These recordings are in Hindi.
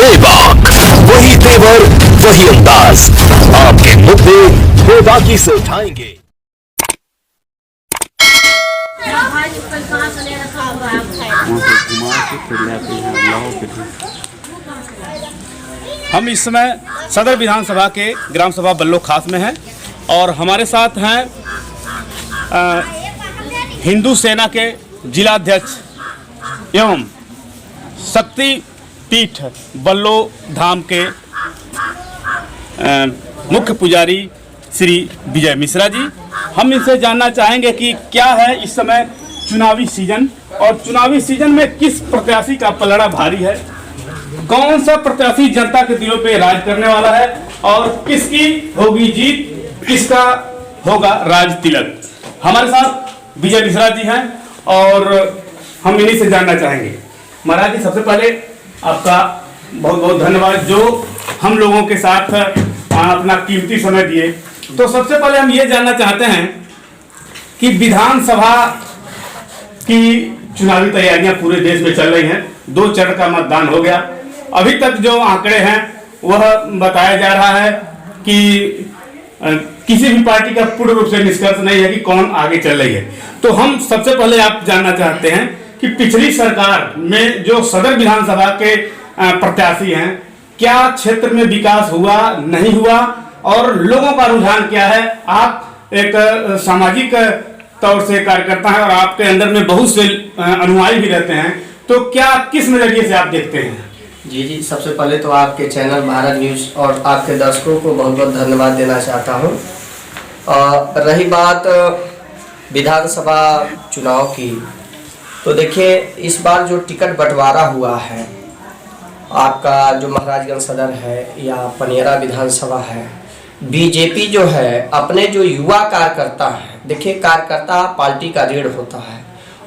बेबाक, वही तेवर वही अंदाज, आपके मुद्दे बेबाकी से उठाएंगे। हम इस समय सदर विधानसभा के ग्राम सभा बल्लो खास में हैं और हमारे साथ हैं हिंदू सेना के जिलाध्यक्ष एवं शक्ति पीठ बल्लो धाम के मुख्य पुजारी श्री विजय मिश्रा जी। हम इनसे जानना चाहेंगे कि क्या है इस समय चुनावी सीजन और चुनावी सीजन में किस प्रत्याशी का पलड़ा भारी है, कौन सा प्रत्याशी जनता के दिलों पे राज करने वाला है और किसकी होगी जीत, किसका होगा राज तिलक। हमारे साथ विजय मिश्रा जी हैं और हम इन्हीं से जानना चाहेंगे। महाराज जी, सबसे पहले आपका बहुत बहुत धन्यवाद जो हम लोगों के साथ अपना कीमती समय दिए। तो सबसे पहले हम ये जानना चाहते हैं कि विधानसभा की चुनावी तैयारियां पूरे देश में चल रही हैं। 2 चरण का मतदान हो गया। अभी तक जो आंकड़े हैं वह बताया जा रहा है कि किसी भी पार्टी का पूर्ण रूप से निष्कर्ष नहीं है कि कौन आगे चल रही है। तो हम सबसे पहले आप जानना चाहते हैं कि पिछली सरकार में जो सदर विधानसभा के प्रत्याशी हैं, क्या क्षेत्र में विकास हुआ, नहीं हुआ और लोगों का रुझान क्या है। आप एक सामाजिक तौर से कार्यकर्ता हैं और आपके अंदर में बहुत से अनुयायी भी रहते हैं, तो क्या किस नजरिए से आप देखते हैं। जी, सबसे पहले तो आपके चैनल भारत न्यूज़ और आपके दर्शकों को बहुत बहुत धन्यवाद देना चाहता हूं। रही बात विधानसभा चुनाव की, तो देखिए इस बार जो टिकट बंटवारा हुआ है, आपका जो महाराजगंज सदर है या पनियरा विधानसभा है, बीजेपी जो है अपने जो युवा कार्यकर्ता है, देखिए कार्यकर्ता पार्टी का रीढ़ होता है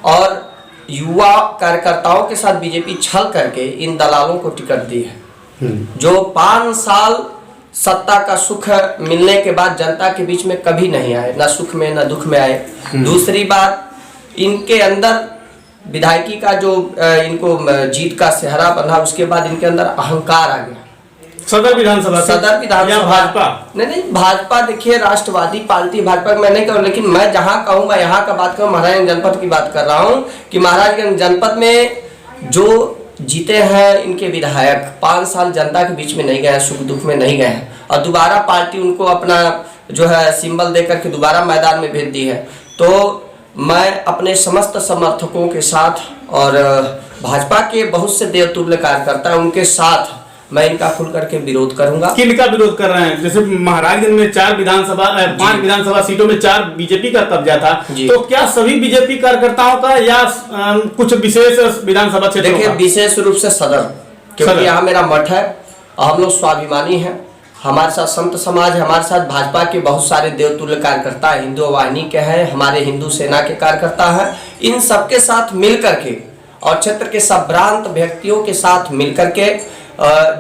और युवा कार्यकर्ताओं के साथ बीजेपी छल करके इन दलालों को टिकट दी है, जो 5 साल सत्ता का सुख मिलने के बाद जनता के बीच में कभी नहीं आए, ना सुख में ना दुख में आए। दूसरी बात, इनके अंदर विधायकी का जो इनको जीत का सेहरा बना, उसके बाद इनके अंदर अहंकार आ गया। सदर विधानसभा भाजपा नहीं, भाजपा देखिए राष्ट्रवादी पार्टी भाजपा मैं नहीं कहूँ, लेकिन मैं जहाँ कहूँ मैं यहाँ का बात करूँ, महाराजगंज जनपद की बात कर रहा हूँ कि महाराजगंज जनपद में जो जीते हैं इनके विधायक 5 साल जनता के बीच में नहीं गए, सुख दुख में नहीं गए और दोबारा पार्टी उनको अपना जो है सिंबल दे करके दोबारा मैदान में भेज दी है। तो मैं अपने समस्त समर्थकों के साथ और भाजपा के बहुत से देवतुल्य कार्यकर्ता उनके साथ मैं इनका खुल करके विरोध करूंगा। किनका विरोध कर रहे हैं? जैसे महाराजगंज में 5 विधानसभा सीटों में 4 बीजेपी का कब्जा था, तो क्या सभी बीजेपी कार्यकर्ताओं का या कुछ विशेष विधानसभा क्षेत्रों का? देखिए विशेष रूप से सदर, क्योंकि यहाँ मेरा मठ है और हम लोग स्वाभिमानी हैं, हमारे साथ संत समाज है, हमारे साथ भाजपा के बहुत सारे देवतुल्य कार्यकर्ता हिंदू वाहिनी के हैं, हमारे हिंदू सेना के कार्यकर्ता हैं। इन सबके साथ मिल करके और क्षेत्र के संभ्रांत व्यक्तियों के साथ मिल करके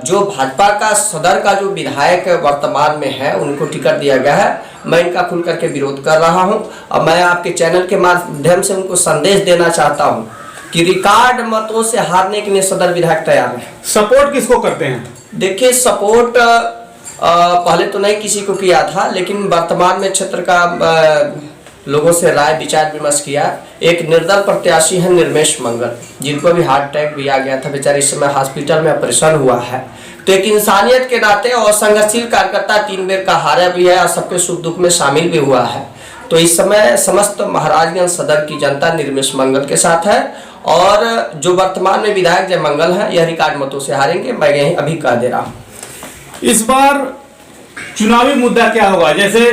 जो भाजपा का सदर का जो विधायक वर्तमान में है उनको टिकट दिया गया है, मैं इनका खुल करके विरोध कर रहा हूं और मैं आपके चैनल के माध्यम से उनको संदेश देना चाहता हूं कि रिकॉर्ड मतों से हारने के लिए सदर विधायक तैयार है। सपोर्ट किसको करते हैं? देखिए सपोर्ट पहले तो नहीं किसी को किया था, लेकिन वर्तमान में क्षेत्र का लोगों से राय विचार विमर्श किया। एक निर्दल प्रत्याशी है निर्मेश मंगल, जिनको भी हार्ट अटैक भी आ गया था, बेचारे इस समय हॉस्पिटल में ऑपरेशन हुआ है। तो एक इंसानियत के नाते और संघर्षशील कार्यकर्ता 3 बार का हारा भी है और सबके सुख दुख में शामिल भी हुआ है। तो इस समय समस्त महाराजगंज सदर की जनता निर्मेश मंगल के साथ है और जो वर्तमान में विधायक जय मंगल है यह रिकॉर्ड मतों से हारेंगे, मैं यही अभी कह दे रहा हूँ। इस बार चुनावी मुद्दा क्या होगा? जैसे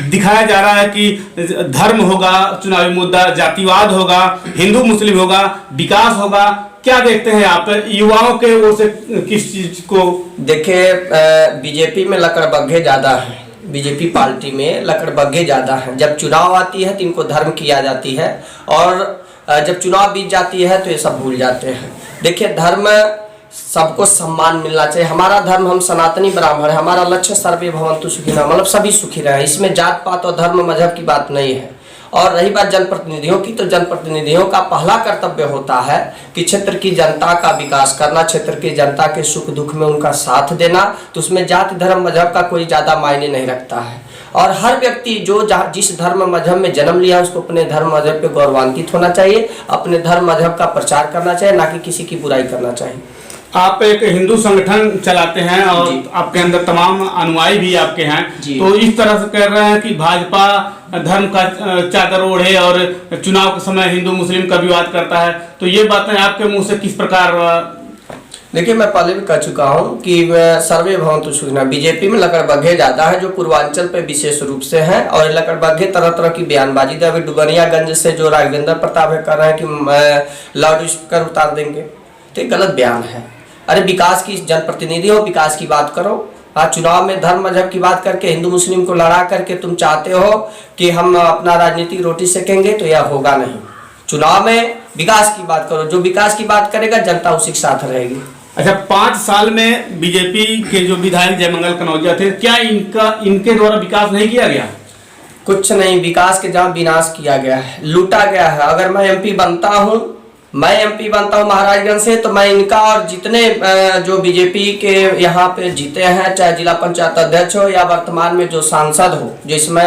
दिखाया जा रहा है कि धर्म होगा चुनावी मुद्दा, जातिवाद होगा, हिंदू मुस्लिम होगा, विकास होगा, क्या देखते हैं आप युवाओं के ओर से किस चीज को? देखिए बीजेपी में लकड़बग्घे ज्यादा है, बीजेपी पार्टी में लकड़बग्घे ज्यादा हैं। जब चुनाव आती है तो इनको धर्म किया जाती है और जब चुनाव बीत जाती है तो ये सब भूल जाते हैं। देखिए धर्म सबको सम्मान मिलना चाहिए। हमारा धर्म, हम सनातनी ब्राह्मण है, हमारा लक्ष्य सर्वे भवन्तु सुखिनः, मतलब सभी सुखी रहे। इसमें जात पात और धर्म मजहब की बात नहीं है और रही बात जनप्रतिनिधियों की, तो जनप्रतिनिधियों का पहला कर्तव्य होता है कि क्षेत्र की जनता का विकास करना, क्षेत्र की जनता के सुख दुख में उनका साथ देना। तो उसमें जाति धर्म मजहब का कोई ज़्यादा मायने नहीं रखता है, और हर व्यक्ति जो जिस धर्म मजहब में जन्म लिया है उसको अपने धर्म मजहब पे गौरवान्वित होना चाहिए, अपने धर्म मजहब का प्रचार करना चाहिए, ना कि किसी की बुराई करना चाहिए। आप एक हिंदू संगठन चलाते हैं और आपके अंदर तमाम अनुयायी भी आपके हैं, तो इस तरह से कह रहे हैं कि भाजपा धर्म का चादर ओढ़े और चुनाव के समय हिंदू मुस्लिम का विवाद करता है, तो ये बातें आपके मुंह से किस प्रकार? देखिए, मैं पहले भी कह चुका हूँ कि सर्वे भवन्तु सुखिनः, बीजेपी में लकड़बग्घे ज़्यादा है जो पूर्वांचल पे विशेष रूप से हैं, और लकड़बग्घे तरह तरह की बयानबाजी दे। अभी डुगनियागंज से जो राघवेंद्र प्रताप है कर रहे हैं कि लाउड स्पीकर उतार देंगे, तो ये गलत बयान है। अरे विकास की जनप्रतिनिधि हो, विकास की बात करो। हाँ, चुनाव में धर्म मजहब की बात करके हिंदू मुस्लिम को लड़ा करके तुम चाहते हो कि हम अपना राजनीतिक रोटी सेकेंगे, तो यह होगा नहीं। चुनाव में विकास की बात करो, जो विकास की बात करेगा जनता उसी के साथ रहेगी। अच्छा, 5 साल में बीजेपी के जो विधायक जयमंगल कनौजिया थे, क्या इनके द्वारा विकास नहीं किया गया? कुछ नहीं, विकास के जहाँ विनाश किया गया है, लूटा गया है। अगर मैं एमपी बनता हूँ महाराजगंज से, तो मैं इनका और जितने जो बीजेपी के यहाँ पे जीते हैं, चाहे जिला पंचायत अध्यक्ष हो या वर्तमान में जो सांसद हो, जिसमें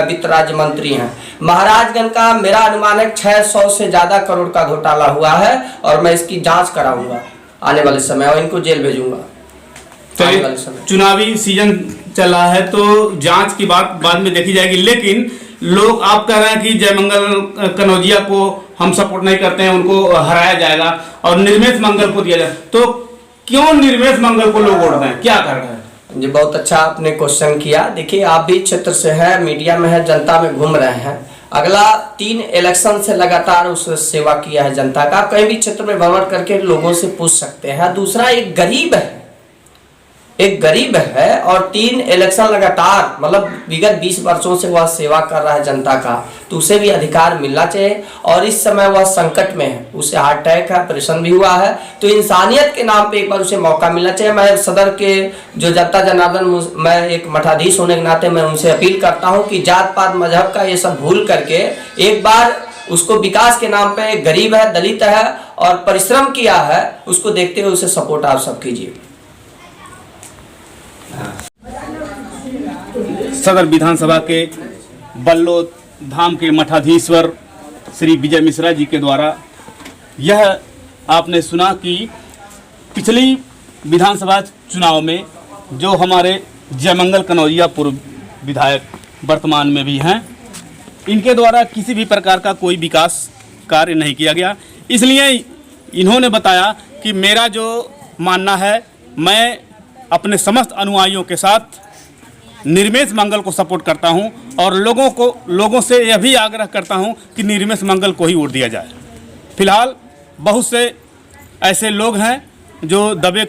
वित्त राज्य मंत्री हैं, महाराजगंज का मेरा अनुमान है 600 से ज्यादा करोड़ का घोटाला हुआ है, और मैं इसकी जांच कराऊंगा आने वाले समय और इनको जेल भेजूंगा। चुनावी सीजन चल रहा है तो जांच की बात बाद में देखी जाएगी, लेकिन लोग आप कह रहे हैं कि जयमंगल कनौजिया को हम सपोर्ट नहीं करते हैं, उनको हराया जाएगा और निर्मेश मंगल को दिया जाए, तो क्यों निर्मेश मंगल को लोग वोट दें? क्या कारण है? जी, बहुत अच्छा आपने क्वेश्चन किया। देखिए, आप भी क्षेत्र से है, मीडिया में है, जनता में घूम रहे हैं। अगला 3 इलेक्शन से लगातार उस सेवा किया है जनता का, कहीं भी क्षेत्र में भ्रमण करके लोगों से पूछ सकते हैं। दूसरा, एक गरीब है और 3 इलेक्शन लगातार, मतलब विगत 20 वर्षों से वह सेवा कर रहा है जनता का, तो उसे भी अधिकार मिलना चाहिए। और इस समय वह संकट में है, उसे हार्ट अटैक है, ऑपरेशन भी हुआ है, तो इंसानियत के नाम पे एक बार उसे मौका मिलना चाहिए। मैं सदर के जो जनता जनार्दन, मैं एक मठाधीश होने के नाते मैं उनसे अपील करता हूँ कि जात पात मजहब का ये सब भूल करके एक बार उसको विकास के नाम पे, गरीब है, दलित है और परिश्रम किया है, उसको देखते हुए उसे सपोर्ट आप सब कीजिए। सदर विधानसभा के बल्लो धाम के मठाधीश्वर श्री विजय मिश्रा जी के द्वारा यह आपने सुना कि पिछली विधानसभा चुनाव में जो हमारे जयमंगल कनौजिया पूर्व विधायक वर्तमान में भी हैं, इनके द्वारा किसी भी प्रकार का कोई विकास कार्य नहीं किया गया। इसलिए इन्होंने बताया कि मेरा जो मानना है, मैं अपने समस्त अनुयायियों के साथ निर्मेश मंगल को सपोर्ट करता हूं और लोगों से यह भी आग्रह करता हूं कि निर्मेश मंगल को ही वोट दिया जाए। फिलहाल बहुत से ऐसे लोग हैं जो दबे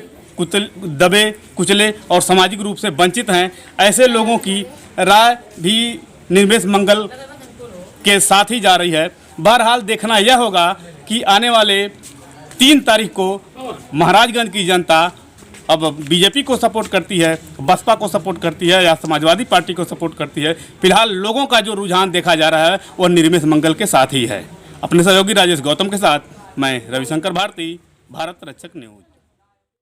कुचले और सामाजिक रूप से वंचित हैं, ऐसे लोगों की राय भी निर्मेश मंगल के साथ ही जा रही है। बहरहाल देखना यह होगा कि आने वाले 3 तारीख को महाराजगंज की जनता अब बीजेपी को सपोर्ट करती है, बसपा को सपोर्ट करती है या समाजवादी पार्टी को सपोर्ट करती है। फिलहाल लोगों का जो रुझान देखा जा रहा है वह निर्मेश मंगल के साथ ही है। अपने सहयोगी राजेश गौतम के साथ मैं रविशंकर भारती, भारत रक्षक न्यूज।